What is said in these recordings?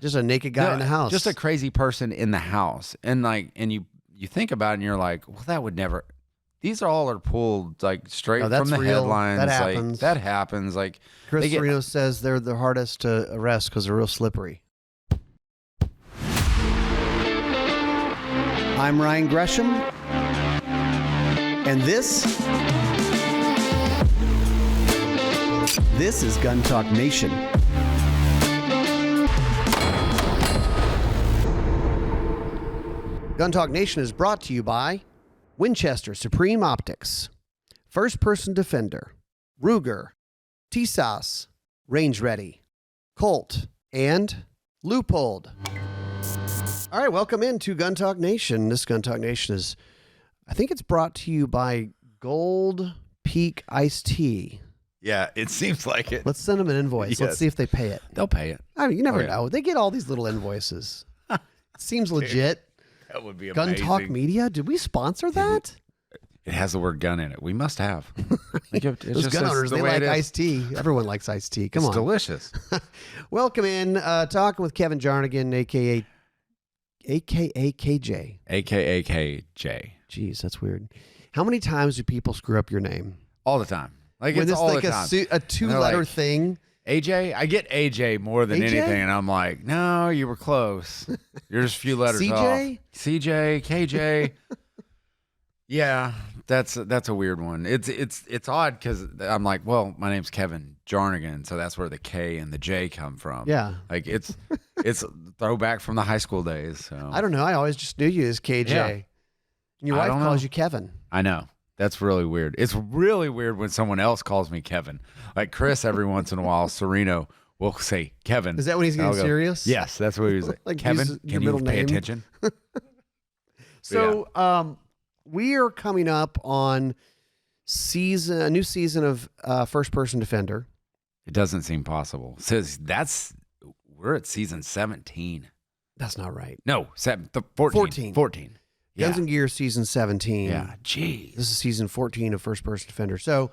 Just a naked guy in the house. Just a crazy person in the house. And you think about it and you're like, well, that would never. These all are pulled like straight from the headlines. That happens. Like, that happens. Like Chris Serino says they're the hardest to arrest because they're real slippery. I'm Ryan Gresham, and this is Gun Talk Nation. Gun Talk Nation is brought to you by Winchester Supreme Optics, First Person Defender, Ruger, TSAS, Range Ready, Colt, and Loophole. All right, welcome into Gun Talk Nation. This Gun Talk Nation is, I think it's brought to you by Gold Peak Iced Tea. Yeah, it seems like it. Let's send them an invoice. Yes. Let's see if they pay it. They'll pay it. I mean, you never know. They get all these little invoices. Seems legit. That would be amazing. Gun Talk Media, did we sponsor that? It has the word gun in it. We must have. Those gun owners, they like iced tea. Everyone likes iced tea. Come on. It's delicious. Welcome in. Talking with Kevin Jarnagin, a.k.a. KJ. A.k.a. KJ. Jeez, that's weird. How many times do people screw up your name? All the time. Like, when it's all like the time. A two-letter like, thing. AJ? I get AJ more than anything, and I'm like, no, you were close. You're just a few letters CJ? off. CJ, KJ. Yeah, that's a weird one. It's odd because I'm like, well, my name's Kevin Jarnagin, so that's where the K and the J come from. Yeah. Like, it's throwback from the high school days. So I don't know. I always just knew you as KJ. Yeah. And your wife calls you Kevin. I know. That's really weird. It's really weird when someone else calls me Kevin. Like Chris, every once in a while, Serino will say Kevin. Is that when he's getting serious? Yes, that's what he was like. Like Kevin, can you pay attention? So, we are coming up on a new season of First Person Defender. It doesn't seem possible. It says we're at season 17. That's not right. No, 14. 14. Guns and Gear season 17. Yeah, geez. This is season 14 of First Person Defender. So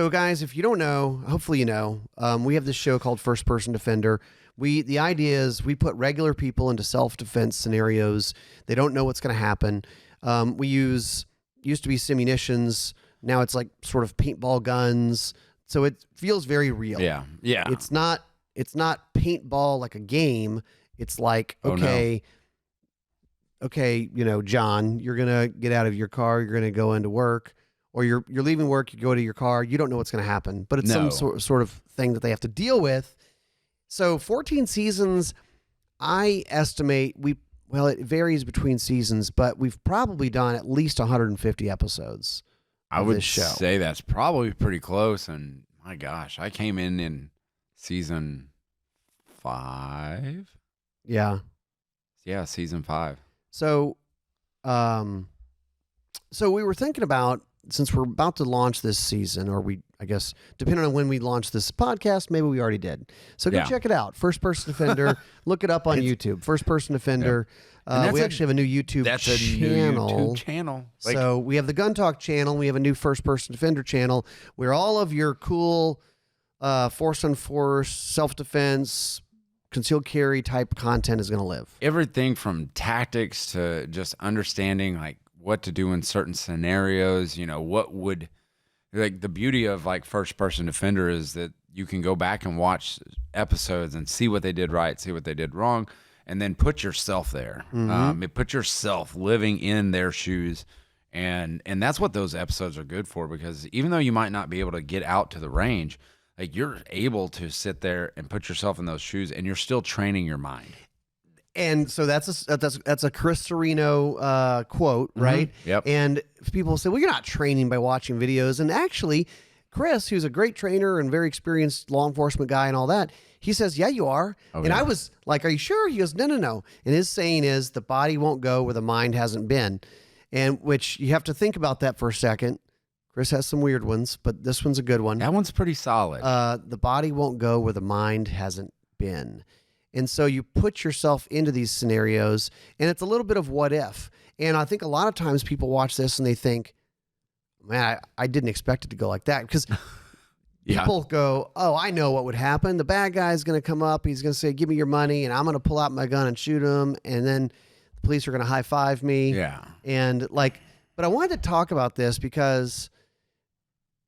guys, if you don't know, hopefully you know, we have this show called First Person Defender. The idea is we put regular people into self-defense scenarios. They don't know what's going to happen. We used to be simunitions. Now it's like sort of paintball guns. So it feels very real. Yeah. Yeah. It's not paintball like a game. It's like, okay, you know, John, you're going to get out of your car. You're going to go into work, or you're leaving work. You go to your car. You don't know what's going to happen, but it's some sort of thing that they have to deal with. So 14 seasons, I estimate it varies between seasons, but we've probably done at least 150 episodes. I would say that's probably pretty close. And my gosh, I came in season 5. Yeah. Yeah, season 5. So, so we were thinking about, since we're about to launch this season, or I guess, depending on when we launch this podcast, maybe we already did. So go check it out. First Person Defender. Look it up on YouTube. First Person Defender. Yeah. We actually have a new YouTube channel. A new YouTube channel. So we have the Gun Talk channel. We have a new First Person Defender channel where all of your cool force on force, self-defense, concealed carry type content is going to live. Everything from tactics to just understanding like what to do in certain scenarios. You know, the beauty of like First Person Defender is that you can go back and watch episodes and see what they did right, see what they did wrong, and then put yourself there. Mm-hmm. Put yourself living in their shoes. And that's what those episodes are good for, because even though you might not be able to get out to the range, like you're able to sit there and put yourself in those shoes, and you're still training your mind. And so that's a Chris Serino quote, right? Mm-hmm. Yep. And people say, well, you're not training by watching videos. And actually, Chris, who's a great trainer and very experienced law enforcement guy and all that, he says, yeah, you are. Oh, and I was like, are you sure? He goes, no. And his saying is the body won't go where the mind hasn't been. And which you have to think about that for a second. Chris has some weird ones, but this one's a good one. That one's pretty solid. The body won't go where the mind hasn't been. And so you put yourself into these scenarios, and it's a little bit of what if. And I think a lot of times people watch this and they think, man, I didn't expect it to go like that. Because People go, oh, I know what would happen. The bad guy's going to come up. He's going to say, give me your money. And I'm going to pull out my gun and shoot him. And then the police are going to high five me. Yeah. And but I wanted to talk about this because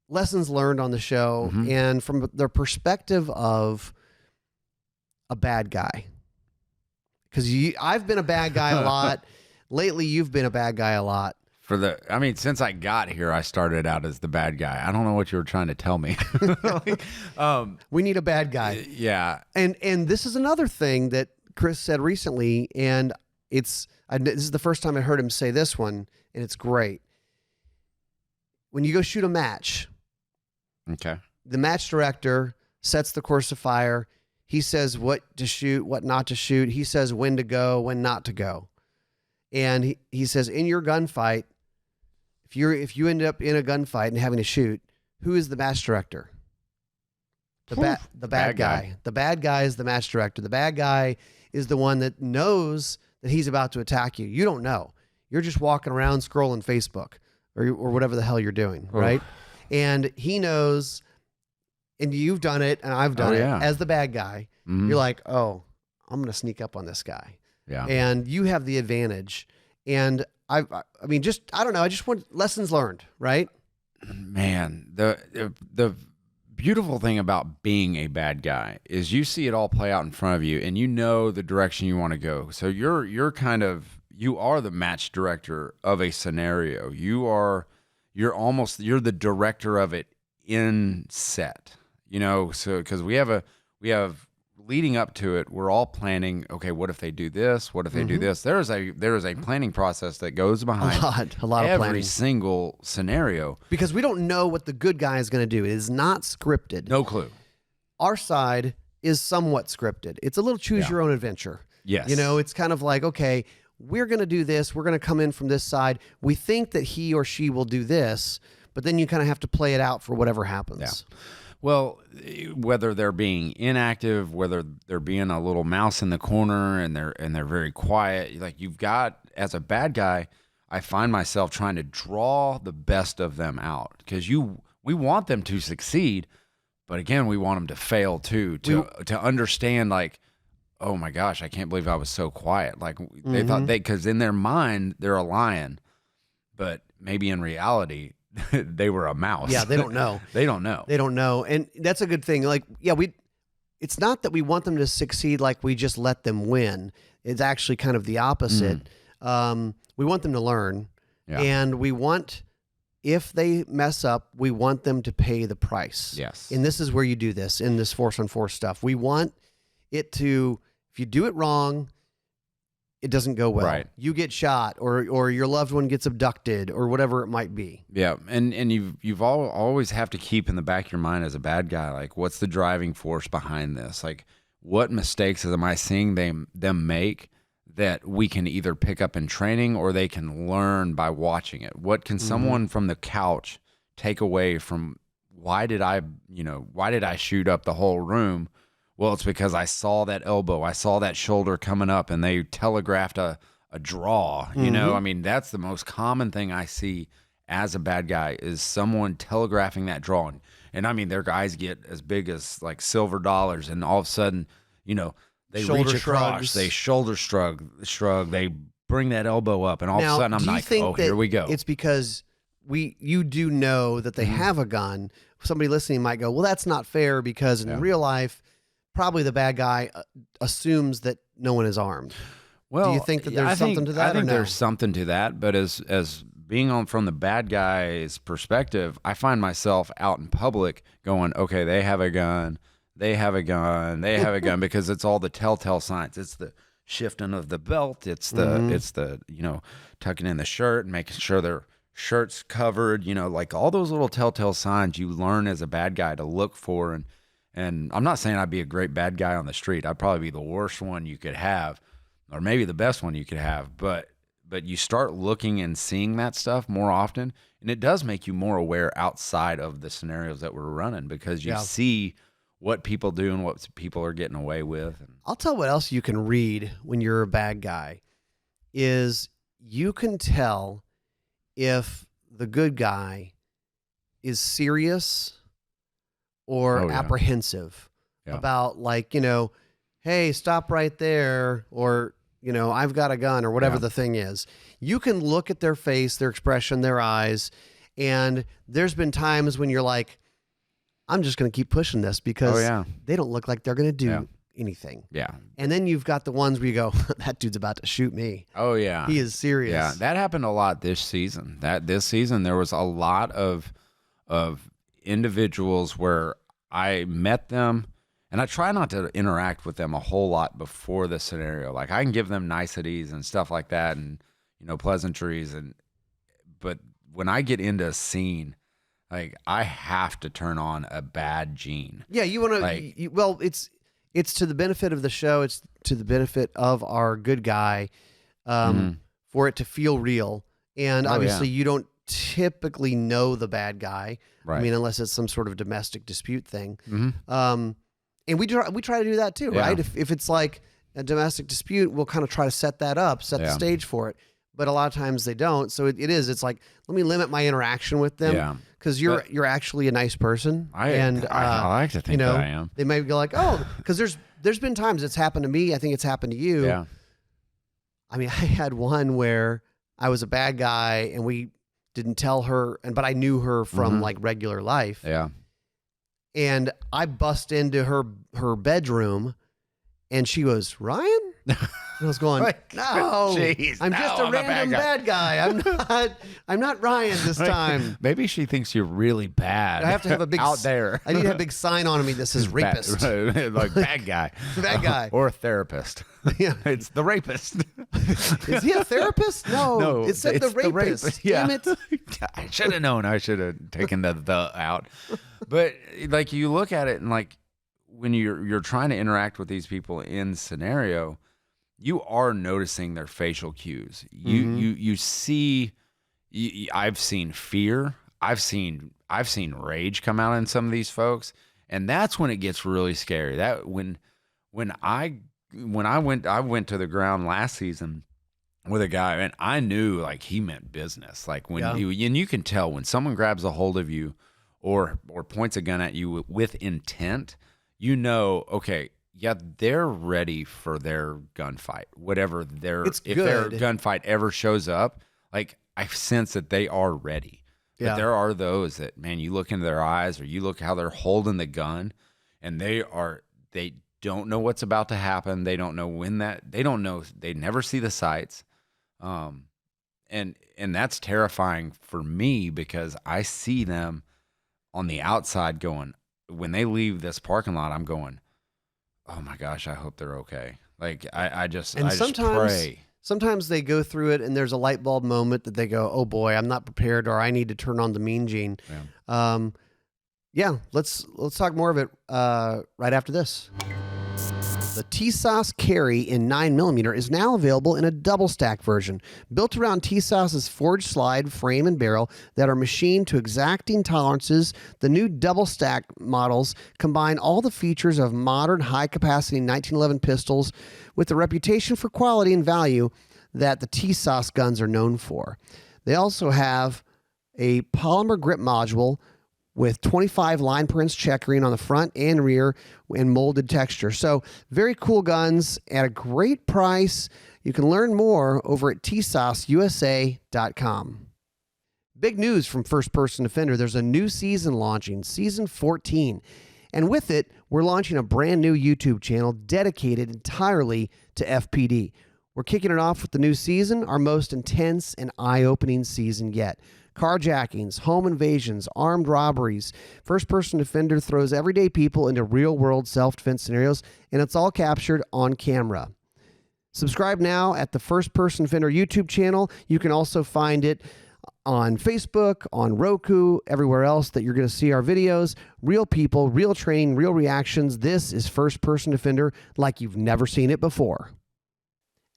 lessons learned on the show and from the perspective of a bad guy. Because I've been a bad guy a lot. Lately, you've been a bad guy a lot. Since I got here, I started out as the bad guy. I don't know what you were trying to tell me. We need a bad guy. Yeah. And this is another thing that Chris said recently, and this is the first time I heard him say this one, and it's great. When you go shoot a match, okay, the match director sets the course of fire. He says what to shoot, what not to shoot. He says when to go, when not to go. And he says in your gunfight, if you end up in a gunfight and having to shoot, who is the match director? The bad guy. The bad guy is the match director. The bad guy is the one that knows that he's about to attack you. You don't know. You're just walking around scrolling Facebook or whatever the hell you're doing, right? And he knows, and you've done it, and I've done it as the bad guy. You're like, oh, I'm going to sneak up on this guy. Yeah. And you have the advantage. And I don't know. I just want lessons learned, right? Man, the beautiful thing about being a bad guy is you see it all play out in front of you, and you know the direction you want to go. So you're the match director of a scenario. You're the director of it in set. So because we have leading up to it, we're all planning, okay, what if they do this? What if they do this? There is a planning process that goes behind a lot of every planning. Single scenario. Because we don't know what the good guy is going to do. It is not scripted. No clue. Our side is somewhat scripted. It's a little choose your own adventure. Yes. It's kind of like, okay, we're going to do this. We're going to come in from this side. We think that he or she will do this, but then you kind of have to play it out for whatever happens. Yeah. Well, whether they're being inactive, whether they're being a little mouse in the corner and they're very quiet, like you've got, as a bad guy, I find myself trying to draw the best of them out because we want them to succeed, but again, we want them to fail too, to understand like, oh my gosh, I can't believe I was so quiet. Like they thought because in their mind they're a lion, but maybe in reality they were a mouse. Yeah, they don't know. They don't know. And that's a good thing. Like, it's not that we want them to succeed like we just let them win. It's actually kind of the opposite. We want them to learn. Yeah. And we want, if they mess up, we want them to pay the price. Yes. And this is where you do this in this force on force stuff. We want it to, if you do it wrong, it doesn't go well. Right. You get shot or your loved one gets abducted or whatever it might be. Yeah. And you've always have to keep in the back of your mind as a bad guy, like what's the driving force behind this? Like what mistakes am I seeing them make that we can either pick up in training or they can learn by watching it? What can someone from the couch take away from why did I shoot up the whole room? Well, it's because I saw that elbow, I saw that shoulder coming up, and they telegraphed a draw. I mean, that's the most common thing I see as a bad guy is someone telegraphing that draw. And I mean, their guys get as big as like silver dollars, and all of a sudden, they shoulder reach across, shrugs. they shoulder shrug, they bring that elbow up, and all of a sudden I'm like, oh, here we go. It's because you do know that they have a gun. Somebody listening might go, well, that's not fair because in real life, probably the bad guy assumes that no one is armed. Well, do you think that there's something to that? I think there's something to that, but as being on from the bad guy's perspective, I find myself out in public going, okay, they have a gun, because it's all the telltale signs. It's the shifting of the belt, it's the tucking in the shirt and making sure their shirt's covered, like all those little telltale signs you learn as a bad guy to look for. And I'm not saying I'd be a great bad guy on the street. I'd probably be the worst one you could have, or maybe the best one you could have. But you start looking and seeing that stuff more often, and it does make you more aware outside of the scenarios that we're running because you see what people do and what people are getting away with. I'll tell what else you can read when you're a bad guy is you can tell if the good guy is serious or apprehensive about like, hey, stop right there, or, I've got a gun, or whatever the thing is. You can look at their face, their expression, their eyes, and there's been times when you're like, I'm just going to keep pushing this because they don't look like they're going to do anything. Yeah. And then you've got the ones where you go, that dude's about to shoot me. Oh, yeah. He is serious. Yeah, that happened a lot this season. This season, there was a lot of individuals where I met them, and I try not to interact with them a whole lot before the scenario. Like, I can give them niceties and stuff like that, and pleasantries, but when I get into a scene, like, I have to turn on a bad gene. Yeah, you want to. Well, it's to the benefit of the show. It's to the benefit of our good guy, for it to feel real. And obviously, you don't typically know the bad guy. Right. I mean, unless it's some sort of domestic dispute thing. And we try to do that too, right? If it's like a domestic dispute, we'll kind of try to set that up, set the stage for it. But a lot of times they don't. So it's like, let me limit my interaction with them. Yeah. Because you're actually a nice person. I like to think that I am. They may go like, oh, because there's been times it's happened to me. I think it's happened to you. Yeah. I mean, I had one where I was a bad guy and we didn't tell her, but I knew her from like regular life. Yeah. And I bust into her bedroom, and she goes, Ryan? And I was going, no, geez, I'm just a random bad guy. I'm not Ryan this time. Maybe she thinks you're really bad. I have to have a big out there. I need to have a big sign on me that says rapist. Like bad guy. Bad guy. Or a therapist. Yeah. It's the rapist. Is he a therapist? No, it said the rapist. Yeah. Damn it. I should have known. I should have taken the out. But like, you look at it and like, when you're trying to interact with these people in scenario, you are noticing their facial cues. You see. I've seen fear. I've seen rage come out in some of these folks, and that's when it gets really scary. That when I went to the ground last season with a guy, and I knew like he meant business. Like when and you can tell when someone grabs a hold of you or points a gun at you with intent. Okay, yeah, they're ready for their gunfight. Whatever if their gunfight ever shows up, like I sense that they are ready. Yeah. But there are those that, man, you look into their eyes or you look how they're holding the gun, and they don't know what's about to happen. They don't know they don't know. They never see the sights. And that's terrifying for me because I see them on the outside going, when they leave this parking lot, I'm going, oh my gosh, I hope they're okay. Like I just pray. Sometimes they go through it and there's a light bulb moment that they go, oh boy, I'm not prepared, or I need to turn on the mean gene. Yeah. Let's talk more of it right after this. The TSOS Carry in 9mm is now available in a double stack version. Built around TSOS's forged slide frame and barrel that are machined to exacting tolerances, the new double stack models combine all the features of modern high-capacity 1911 pistols with the reputation for quality and value that the TSOS guns are known for. They also have a polymer grip module with 25 line prints checkering on the front and rear and molded texture. So very cool guns at a great price. You can learn more over at tsosusa.com. Big news from First Person Defender. There's a new season launching, season 14. And with it, we're launching a brand new YouTube channel dedicated entirely to FPD. We're kicking it off with the new season, our most intense and eye-opening season yet. Carjackings, home invasions, armed robberies. First Person Defender throws everyday people into real-world self-defense scenarios, and it's all captured on camera. Subscribe now at the First Person Defender YouTube channel. You can also find it on Facebook, on Roku, everywhere else that you're going to see our videos. Real people, real training, real reactions. This is First Person Defender like you've never seen it before.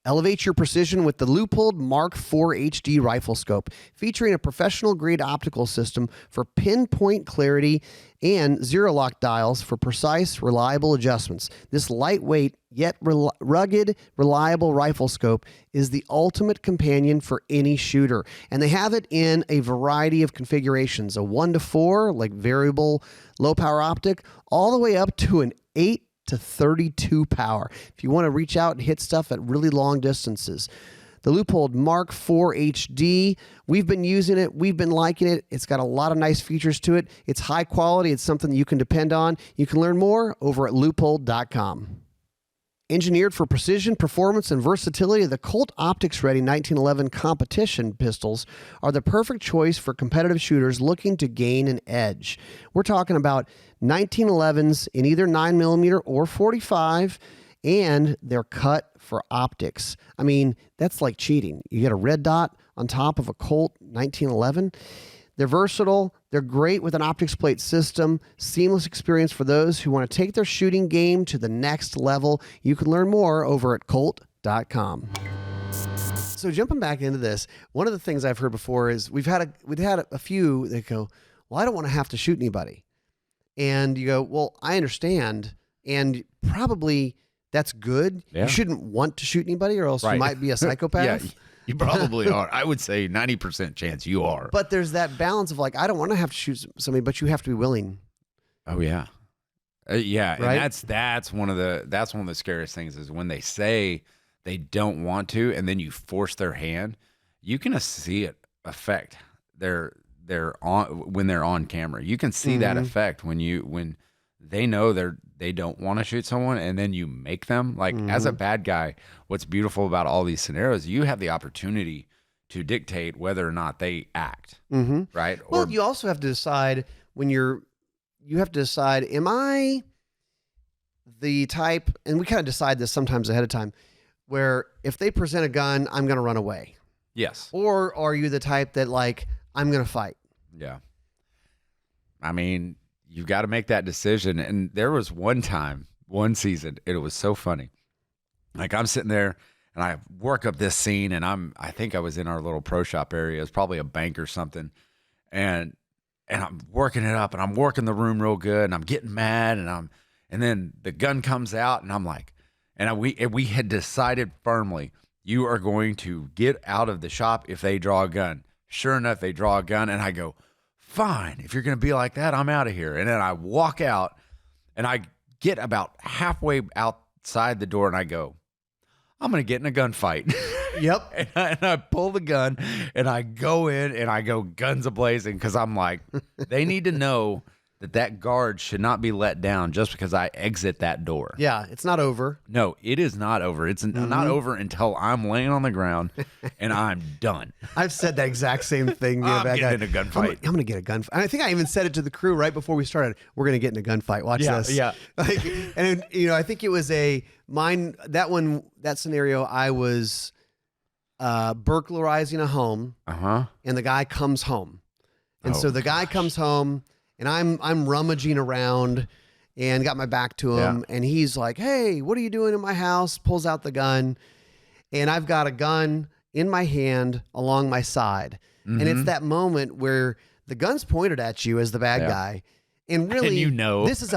Elevate your precision with the Leupold Mark IV HD rifle scope, featuring a professional-grade optical system for pinpoint clarity and zero-lock dials for precise, reliable adjustments. This lightweight yet rugged, reliable rifle scope is the ultimate companion for any shooter, and they have it in a variety of configurations: a 1:4, like variable low-power optic, all the way up to an 8 to 32 power if you want to reach out and hit stuff at really long distances. The Leupold Mark IV HD, we've been using it. We've been liking it. It's got a lot of nice features to it. It's high quality. It's something that you can depend on. You can learn more over at leupold.com. Engineered for precision, performance, and versatility, the Colt Optics Ready 1911 competition pistols are the perfect choice for competitive shooters looking to gain an edge. We're talking about 1911s in either 9mm or 45, and they're cut for optics. I mean, that's like cheating. You get a red dot on top of a Colt 1911. They're versatile. They're great with an optics plate system. Seamless experience for those who want to take their shooting game to the next level. You can learn more over at Colt.com. So jumping back into this, one of the things I've heard before is we've had a few that go, well, I don't want to have to shoot anybody. And you go, well, I understand. And probably that's good. Yeah. You shouldn't want to shoot anybody, or else you might be a psychopath. Yeah. You probably are. I would say 90% chance you are. But there's that balance of like, I don't want to have to shoot somebody, but you have to be willing. Oh yeah, yeah. Right? And that's one of the scariest things is when they say they don't want to, and then you force their hand. You can see it affect their when they're on camera. You can see that effect when they know they don't want to shoot someone, and then you make them. Like, as a bad guy, what's beautiful about all these scenarios, you have the opportunity to dictate whether or not they act, right? Well, you also have to decide am I the type, and we kind of decide this sometimes ahead of time, where if they present a gun, I'm going to run away. Yes. Or are you the type that, like, I'm going to fight? Yeah. I mean, you've got to make that decision. And there was one season, it was so funny. Like, I'm sitting there and I work up this scene, and I think I was in our little pro shop area. It's probably a bank or something. And I'm working it up, and I'm working the room real good, and I'm getting mad, and then the gun comes out, and I'm like, we had decided firmly, you are going to get out of the shop if they draw a gun. Sure enough, they draw a gun, and I go, fine, if you're going to be like that, I'm out of here. And then I walk out, and I get about halfway outside the door, and I go, I'm going to get in a gunfight. Yep. and I pull the gun, and I go in, and I go guns a-blazing, because I'm like, they need to know that guard should not be let down just because I exit that door. Yeah, it's not over. No, it is not over. It's not over until I'm laying on the ground and I'm done. I've said that exact same thing. I'm getting in a gunfight. I'm going to get a gunfight. I think I even said it to the crew right before we started. We're going to get in a gunfight. Watch this. Yeah. Like, and I think it was that scenario. I was burglarizing a home, and the guy comes home, and so the guy comes home. And I'm rummaging around and got my back to him. Yeah. And he's like, hey, what are you doing in my house? Pulls out the gun. And I've got a gun in my hand along my side. And it's that moment where the gun's pointed at you as the bad guy. And really, and this is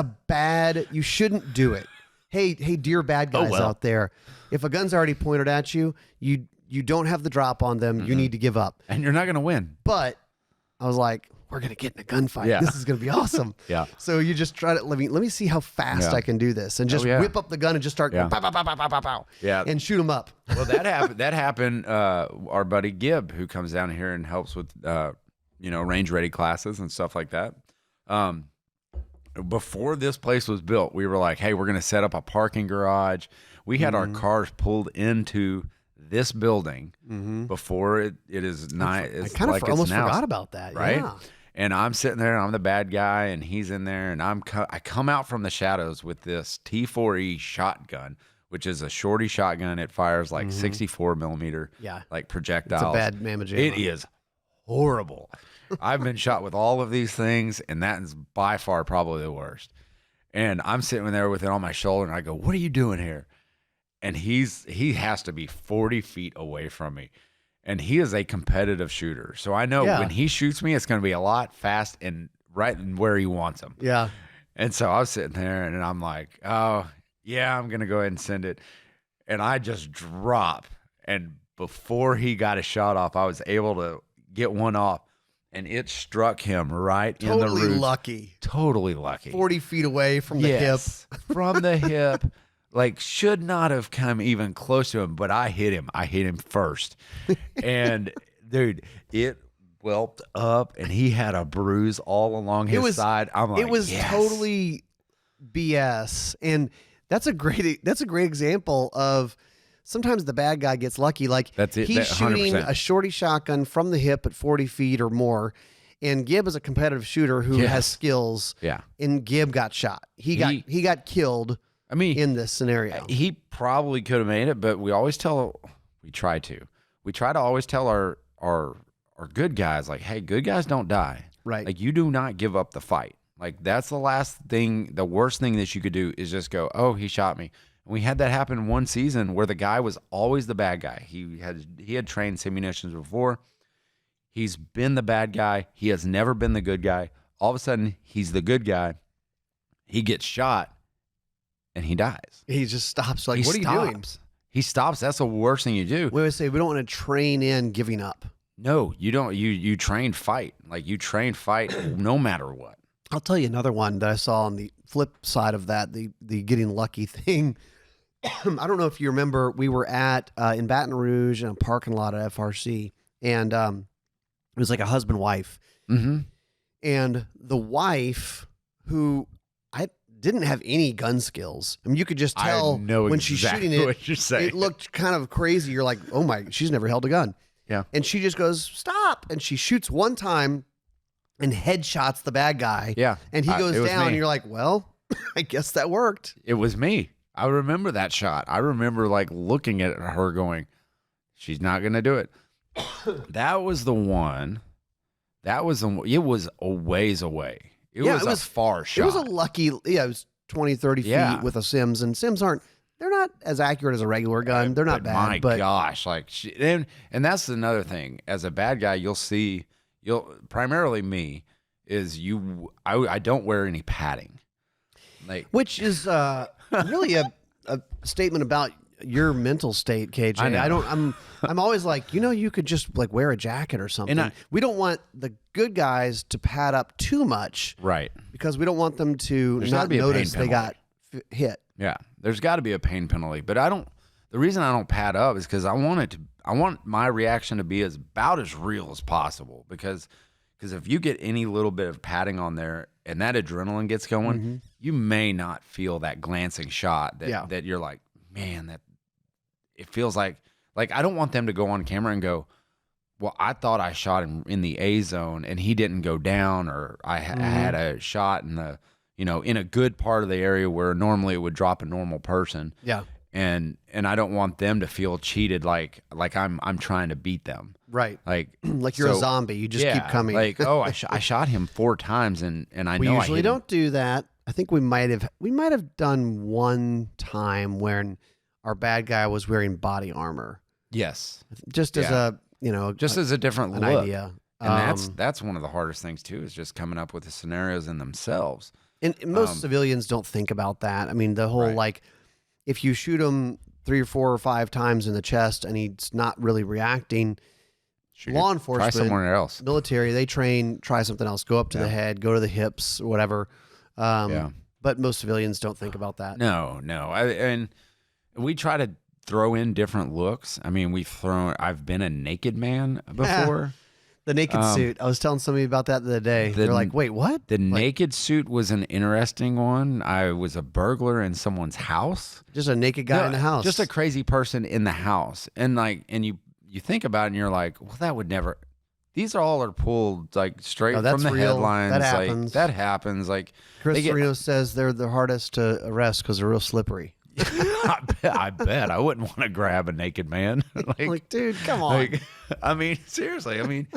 you shouldn't do it. Hey, dear bad guys out there. If a gun's already pointed at you, you don't have the drop on them. You need to give up. And you're not going to win. But I was like, we're going to get in a gunfight. Yeah. This is going to be awesome. Yeah. So you just try to, let me see how fast I can do this, and just whip up the gun and just start going, pow, pow, pow, pow, pow, pow, pow, and shoot them up. Well, that happened. Our buddy Gibb, who comes down here and helps with, range ready classes and stuff like that. Before this place was built, we were like, hey, we're going to set up a parking garage. We had our cars pulled into this building before it is nice. I kind of almost forgot about that. Right. Yeah. And I'm sitting there, and I'm the bad guy, and he's in there, and I come out from the shadows with this T4E shotgun, which is a shorty shotgun. It fires like 64 millimeter, like projectiles. It's a bad mamma jamma. It is horrible. I've been shot with all of these things, and that is by far probably the worst. And I'm sitting there with it on my shoulder, and I go, "What are you doing here?" and he has to be 40 feet away from me. And he is a competitive shooter. So I know when he shoots me, it's going to be a lot fast and right where he wants them. Yeah. And so I was sitting there and I'm like, oh, yeah, I'm going to go ahead and send it. And I just drop. And before he got a shot off, I was able to get one off. And it struck him right in the Totally roots. lucky. Totally lucky. 40 feet away from the hip. From the hip. Like, should not have come even close to him, but I hit him. I hit him first. And, dude, it whelped up, and he had a bruise all along his side. I'm like, it was totally BS. And that's a great example of sometimes the bad guy gets lucky. Like, that's it. He's shooting 100%. a shorty shotgun from the hip at 40 feet or more. And Gibb is a competitive shooter who has skills. Yeah. And Gibb got shot. He got killed. I mean, in this scenario, he probably could have made it, but we try to always tell our good guys, like, hey, good guys don't die. Right. Like, you do not give up the fight. Like, that's the worst thing that you could do is just go, oh, he shot me. And we had that happen one season where the guy was always the bad guy. He had trained simunitions before. He's been the bad guy. He has never been the good guy. All of a sudden, he's the good guy. He gets shot. And he dies. He just stops. Like, what are you doing? He stops. That's the worst thing you do. We always say we don't want to train in giving up. No, you don't. You train fight. Like, you train fight no matter what. I'll tell you another one that I saw on the flip side of that, the getting lucky thing. I don't know if you remember, we were at in Baton Rouge in a parking lot at FRC, and it was like a husband-wife. Mm-hmm. And the wife, who didn't have any gun skills. I mean, you could just tell when she's shooting it. What you're saying. It looked kind of crazy. You're like, oh my, she's never held a gun. Yeah. And she just goes, stop. And she shoots one time and headshots the bad guy. Yeah. And he goes down and you're like, well, I guess that worked. It was me. I remember that shot. I remember like looking at her going, she's not going to do it. That was the one. It was a ways away. It was a far shot. It was a lucky, it was 20, 30 feet with a Sims, and Sims they're not as accurate as a regular gun. They're not bad. My gosh. Like, and that's another thing. As a bad guy, primarily me, I don't wear any padding. Like, which is really a statement about your mental state, KJ. I know. I'm always like, you could just like wear a jacket or something. We don't want the good guys to pad up too much, right? Because we don't want them to not notice they got hit. Yeah, there's got to be a pain penalty, but I don't. The reason I don't pad up is because I want my reaction to be about as real as possible. Because if you get any little bit of padding on there and that adrenaline gets going, you may not feel that glancing shot that you're like, man, that it feels like I don't want them to go on camera and go, well, I thought I shot him in the A zone and he didn't go down, or I had a shot in the, in a good part of the area where normally it would drop a normal person. Yeah. And I don't want them to feel cheated like I'm trying to beat them. Right. Like you're a zombie. You just keep coming. Like, oh, I shot him 4 times and I know we usually don't do that. I think we might have done one time when our bad guy was wearing body armor. Yes. Just as as a different an look. idea. And that's one of the hardest things too, is just coming up with the scenarios in themselves. And most civilians don't think about that. I mean, the whole like, if you shoot him 3 or 4 or 5 times in the chest and he's not really reacting, law enforcement, try somewhere else. Military, they train, try something else, go up to the head, go to the hips, whatever. But most civilians don't think about that. No. And we try to throw in different looks. I mean, I've been a naked man before. The naked suit. I was telling somebody about that the other day. They're like, wait, what? The naked suit was an interesting one. I was a burglar in someone's house. Just a naked guy in the house. Just a crazy person in the house. And you think about it and you're like, well, that would never. These all are pulled like straight from the headlines. That happens. Like, that happens. Like, Chris Serino says they're the hardest to arrest because they're real slippery. I bet. I wouldn't want to grab a naked man. Like, dude, come on. I mean, seriously. I mean,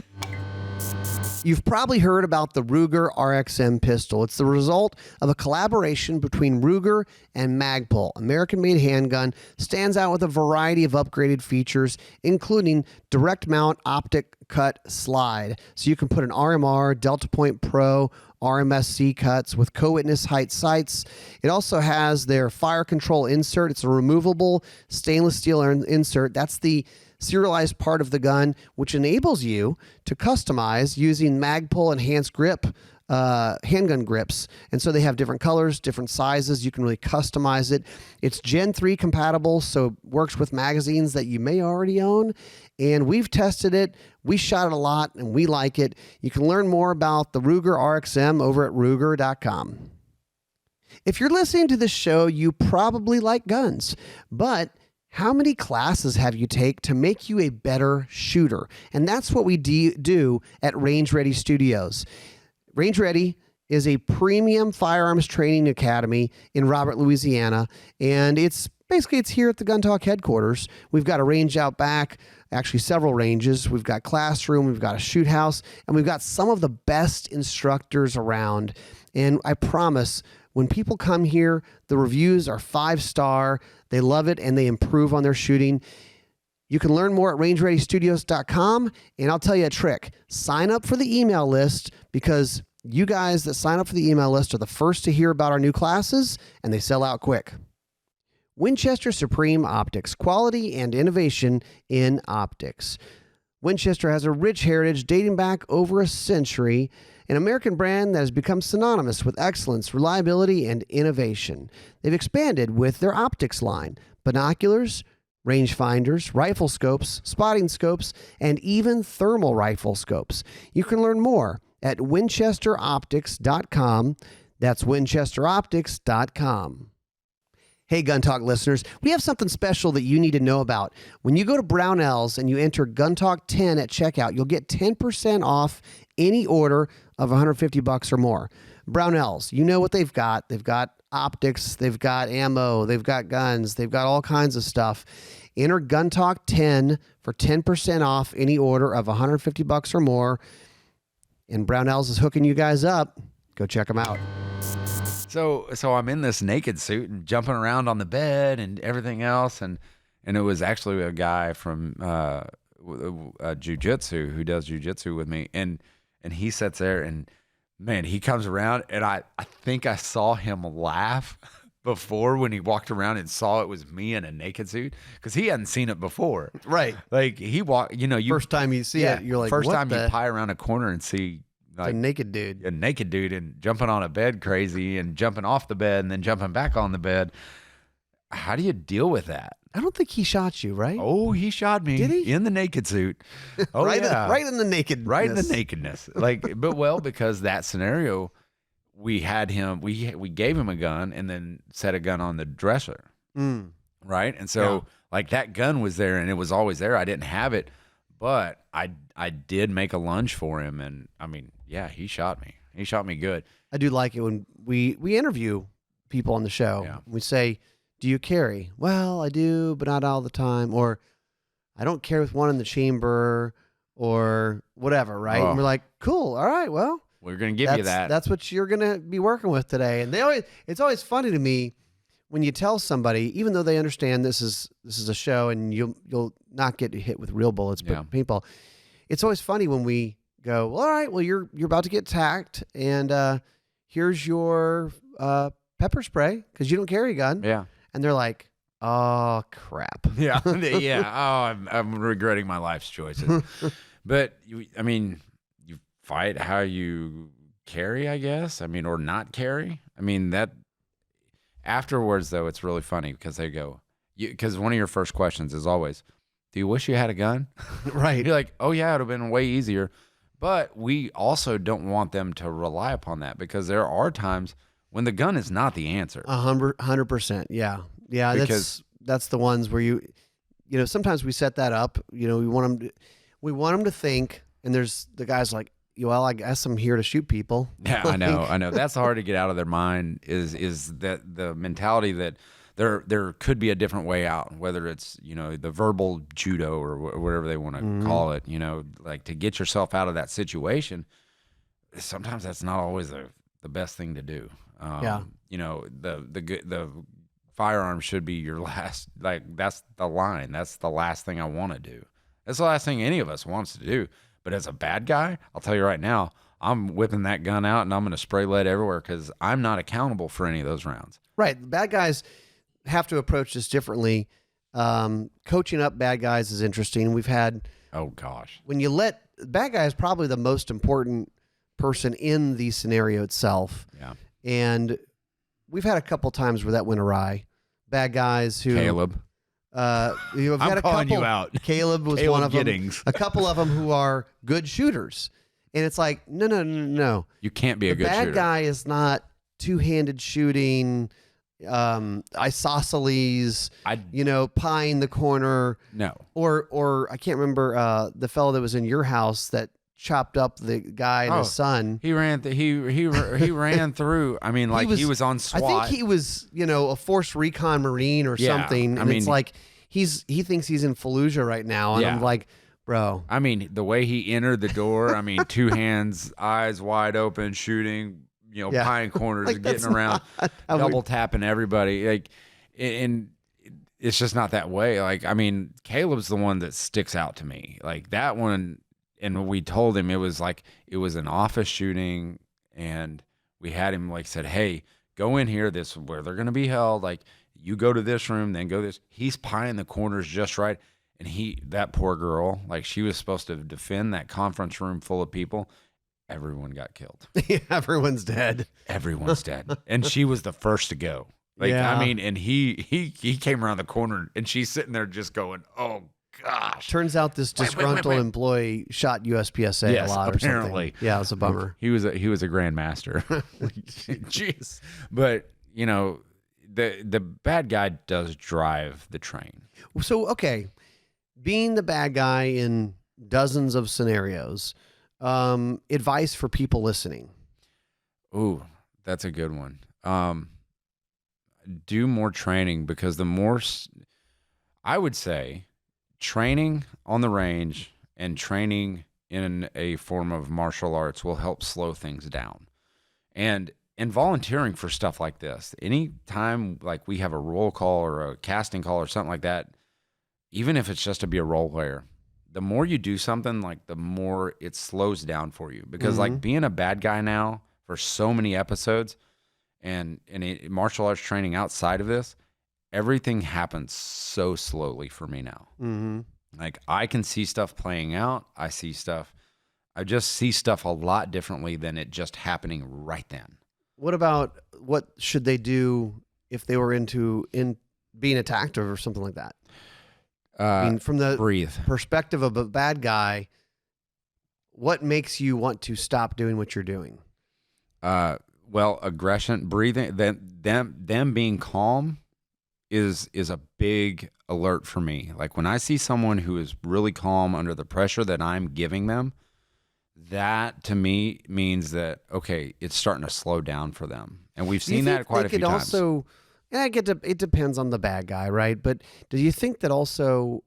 You've probably heard about the Ruger RXM pistol. It's the result of a collaboration between Ruger and Magpul. American-made handgun, stands out with a variety of upgraded features, including direct mount optic cut slide. So you can put an RMR, Delta Point Pro, RMSC cuts with co-witness height sights. It also has their fire control insert. It's a removable stainless steel insert. That's the serialized part of the gun, which enables you to customize using Magpul enhanced grip handgun grips. And so they have different colors, different sizes. You can really customize it. It's Gen 3 compatible, so it works with magazines that you may already own. And we've tested it. We shot it a lot, and we like it. You can learn more about the Ruger RXM over at Ruger.com. If you're listening to this show, you probably like guns, but how many classes have you take to make you a better shooter? And that's what we do at Range Ready Studios. Range Ready is a premium firearms training academy in Robert, Louisiana, and it's here at the Gun Talk headquarters. We've got a range out back, actually several ranges. We've got classroom, we've got a shoot house, and we've got some of the best instructors around. And I promise, when people come here, the reviews are 5-star. They love it, and they improve on their shooting. You can learn more at rangereadystudios.com, and I'll tell you a trick. Sign up for the email list, because you guys that sign up for the email list are the first to hear about our new classes, and they sell out quick. Winchester Supreme Optics, quality and innovation in optics. Winchester has a rich heritage dating back over a century, an American brand that has become synonymous with excellence, reliability, and innovation. They've expanded with their optics line, binoculars, rangefinders, rifle scopes, spotting scopes, and even thermal rifle scopes. You can learn more at winchesteroptics.com. That's winchesteroptics.com. Hey, Gun Talk listeners, we have something special that you need to know about. When you go to Brownells and you enter Gun Talk 10 at checkout, you'll get 10% off any order of $150 or more. Brownells, you know what they've got. They've got optics, they've got ammo, they've got guns, they've got all kinds of stuff. Enter Gun Talk 10 for 10% off any order of $150 or more. And Brownells is hooking you guys up. Go check them out. So I'm in this naked suit and jumping around on the bed and everything else, and it was actually a guy from jiu-jitsu who does jiu-jitsu with me, and he sits there, and man, he comes around, and I think I saw him laugh before when he walked around and saw it was me in a naked suit, because he hadn't seen it before. Right. Like he walked, first time you see it, you're like, first what time you pie around a corner and see like a naked dude and jumping on a bed crazy and jumping off the bed and then jumping back on the bed. How do you deal with that? I don't think he shot you, right? Oh, he shot me. Did he? In the naked suit. Oh, right, yeah. Right in the nakedness. Right in the nakedness. Because that scenario, we had him, we gave him a gun and then set a gun on the dresser. Right? And so like that gun was there and it was always there. I didn't have it, but I did make a lunge for him, and I mean, yeah, he shot me. He shot me good. I do like it when we interview people on the show. Yeah. We say, do you carry? Well, I do, but not all the time. Or I don't carry with one in the chamber or whatever, right? Oh. And we're like, cool. All right, well, we're going to give you that. That's what you're going to be working with today. And it's always funny to me when you tell somebody, even though they understand this is a show and you'll not get hit with real bullets, but paintball. It's always funny when we go, well, all right, well, you're about to get tacked, and here's your pepper spray because you don't carry a gun. Yeah. And they're like, oh, crap. Yeah. Yeah. Oh, I'm regretting my life's choices. But, you fight how you carry, I guess. I mean, or not carry. I mean, that afterwards, though, it's really funny because they go, because one of your first questions is always, do you wish you had a gun? Right. You're like, oh, yeah, it would have been way easier. But we also don't want them to rely upon that, because there are times when the gun is not the answer. 100%. Yeah. Yeah. Because that's the ones where you sometimes we set that up, we want them to think, and there's the guys like, well, I guess I'm here to shoot people. Yeah, I know. That's hard to get out of their mind is that the mentality that there could be a different way out, whether it's, the verbal judo or whatever they want to call it, like to get yourself out of that situation. sometimes that's not always the best thing to do. Yeah. You know, the firearm should be your last, like, that's the line. That's the last thing I want to do. That's the last thing any of us wants to do. But as a bad guy, I'll tell you right now, I'm whipping that gun out and I'm going to spray lead everywhere because I'm not accountable for any of those rounds. Right. Bad guys have to approach this differently. Coaching up bad guys is interesting. We've had, oh gosh, when you let bad guy is probably the most important person in the scenario itself. Yeah. And we've had a couple times where that went awry. Bad guys who Caleb. You've I'm had a calling couple, you out. Caleb was Caleb one of Giddings. them. A couple of them who are good shooters, and it's like no. You can't be a good bad shooter. guy is not two-handed shooting, isosceles. Pie in the corner. No. Or I can't remember the fellow that was in your house that chopped up the guy and his son. He ran. He ran through. I mean, like he was on SWAT. I think he was, a forced recon Marine or something. And it's like he thinks he's in Fallujah right now, and I'm like, bro. I mean, the way he entered the door. I mean, two hands, eyes wide open, shooting. Pie in corners, Like, getting around, double tapping everybody. Like, and it's just not that way. Like, I mean, Caleb's the one that sticks out to me. Like that one. And we told him it was an office shooting, and we had him said, hey, go in here. This is where they're going to be held. Like, you go to this room, then go this. He's pieing the corners just right. And that poor girl, she was supposed to defend that conference room full of people. Everyone got killed. Everyone's dead. Everyone's dead. And she was the first to go. I mean, and he came around the corner, and she's sitting there just going, oh, gosh. Turns out this disgruntled employee shot USPSA a lot, apparently. Or something. Yeah, it was a bummer. He was a grandmaster. Jeez. But the bad guy does drive the train. So okay, being the bad guy in dozens of scenarios, advice for people listening. Ooh, that's a good one. Do more training, because the more I would say. Training on the range and training in a form of martial arts will help slow things down. And volunteering for stuff like this, anytime we have a roll call or a casting call or something like that, even if it's just to be a role player, the more you do something, the more it slows down for you. Because being a bad guy now for so many episodes and martial arts training outside of this, everything happens so slowly for me now. Mm-hmm. I can see stuff playing out. I just see stuff a lot differently than it just happening right then. What should they do if they were in being attacked or something like that? I mean, from the breathe perspective of a bad guy, what makes you want to stop doing what you're doing? Well, aggression, breathing, them being calm is a big alert for me. When I see someone who is really calm under the pressure that I'm giving them, that to me means that, okay, it's starting to slow down for them. And we've seen that quite a few times. Also, it depends on the bad guy, right? But do you think that also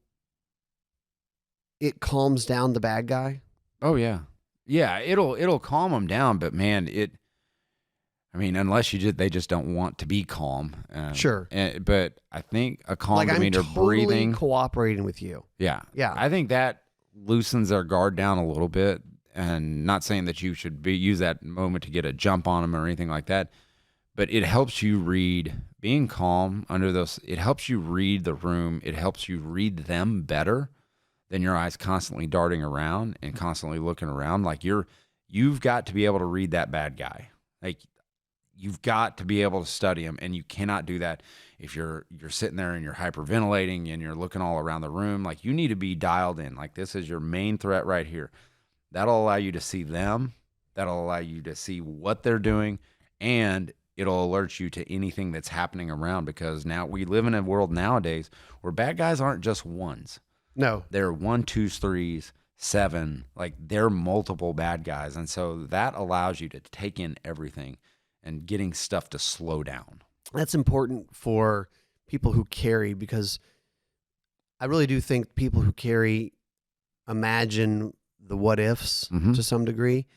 it calms down the bad guy? Oh yeah. Yeah, it'll calm them down, but man, unless they just don't want to be calm. Sure. But I think a calm demeanor, I'm totally breathing, cooperating with you. Yeah. Yeah. I think that loosens their guard down a little bit, and not saying that you should use that moment to get a jump on them or anything like that, but it helps you read, being calm under those, it helps you read the room. It helps you read them better than your eyes constantly darting around and constantly looking around. You've got to be able to read that bad guy. You've got to be able to study him, and you cannot do that if you're sitting there and you're hyperventilating and you're looking all around the room. You need to be dialed in. This is your main threat right here. That'll allow you to see them. That'll allow you to see what they're doing, and it'll alert you to anything that's happening around, because now we live in a world nowadays where bad guys aren't just ones. No. They're 1, 2, 3s, 7. They're multiple bad guys, and so that allows you to take in everything and getting stuff to slow down. That's important for people who carry, because I really do think people who carry imagine the what ifs to some degree.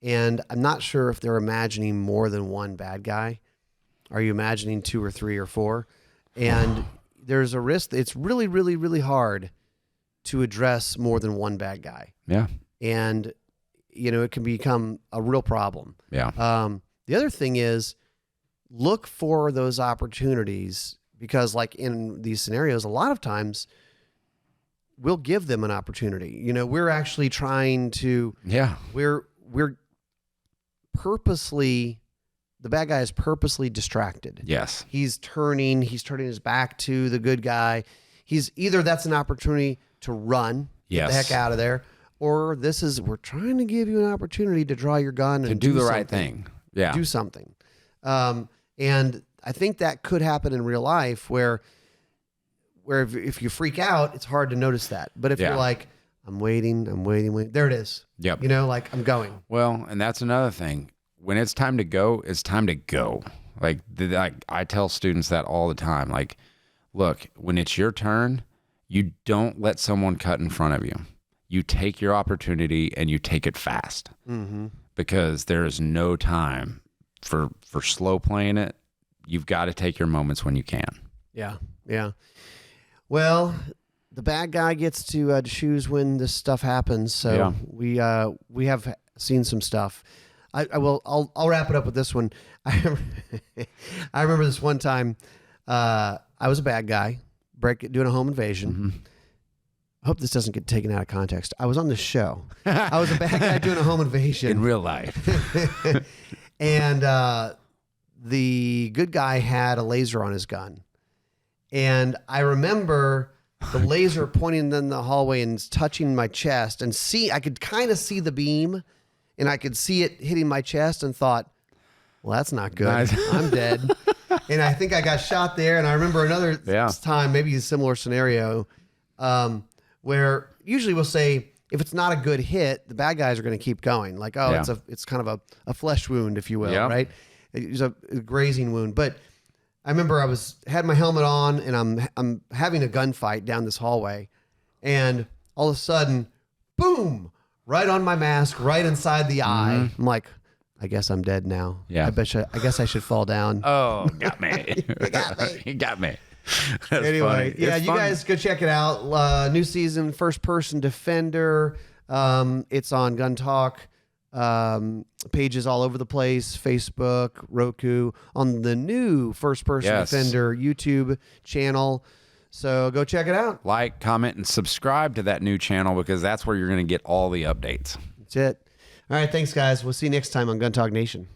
And I'm not sure if they're imagining more than one bad guy. Are you imagining 2 or 3 or 4? And there's a risk. It's really, really, really hard to address more than one bad guy. Yeah. And, it can become a real problem. Yeah. The other thing is look for those opportunities, because like in these scenarios, a lot of times we'll give them an opportunity. We're actually trying to, we're purposely, the bad guy is purposely distracted. Yes. He's turning his back to the good guy. He's either that's an opportunity to run, get the heck out of there, or we're trying to give you an opportunity to draw your gun and do the right thing. Yeah. Do something. And I think that could happen in real life where if you freak out, it's hard to notice that. But if you're like, I'm waiting, there it is. Yep. Like I'm going. Well, and that's another thing. When it's time to go, it's time to go. Like I tell students that all the time. Like, look, when it's your turn, you don't let someone cut in front of you. You take your opportunity and you take it fast, because there is no time for slow playing it. You've got to take your moments when you can. Yeah. Yeah. Well, the bad guy gets to choose when this stuff happens. So we have seen some stuff. I'll wrap it up with this one. I remember this one time, I was a bad guy doing a home invasion. I hope this doesn't get taken out of context. I was on the show. I was a bad guy doing a home invasion. In real life. And the good guy had a laser on his gun. And I remember the laser pointing in the hallway and touching my chest. And I could kind of see the beam. And I could see it hitting my chest and thought, well, that's not good. Nice. I'm dead. And I think I got shot there. And I remember another time, maybe a similar scenario, where usually we'll say, if it's not a good hit, the bad guys are going to keep going. Like, it's kind of a flesh wound, if you will, right? It's a grazing wound. But I remember had my helmet on and I'm having a gunfight down this hallway. And all of a sudden, boom, right on my mask, right inside the eye. I'm like, I guess I'm dead now. Yeah. I guess I should fall down. Oh, got me. You got me. That's anyway, funny. You guys go check it out. New season, First Person Defender. It's on Gun Talk. Pages all over the place. Facebook, Roku, on the new First Person Defender YouTube channel. So go check it out. Like, comment, and subscribe to that new channel, because that's where you're going to get all the updates. That's it. All right, thanks, guys. We'll see you next time on Gun Talk Nation.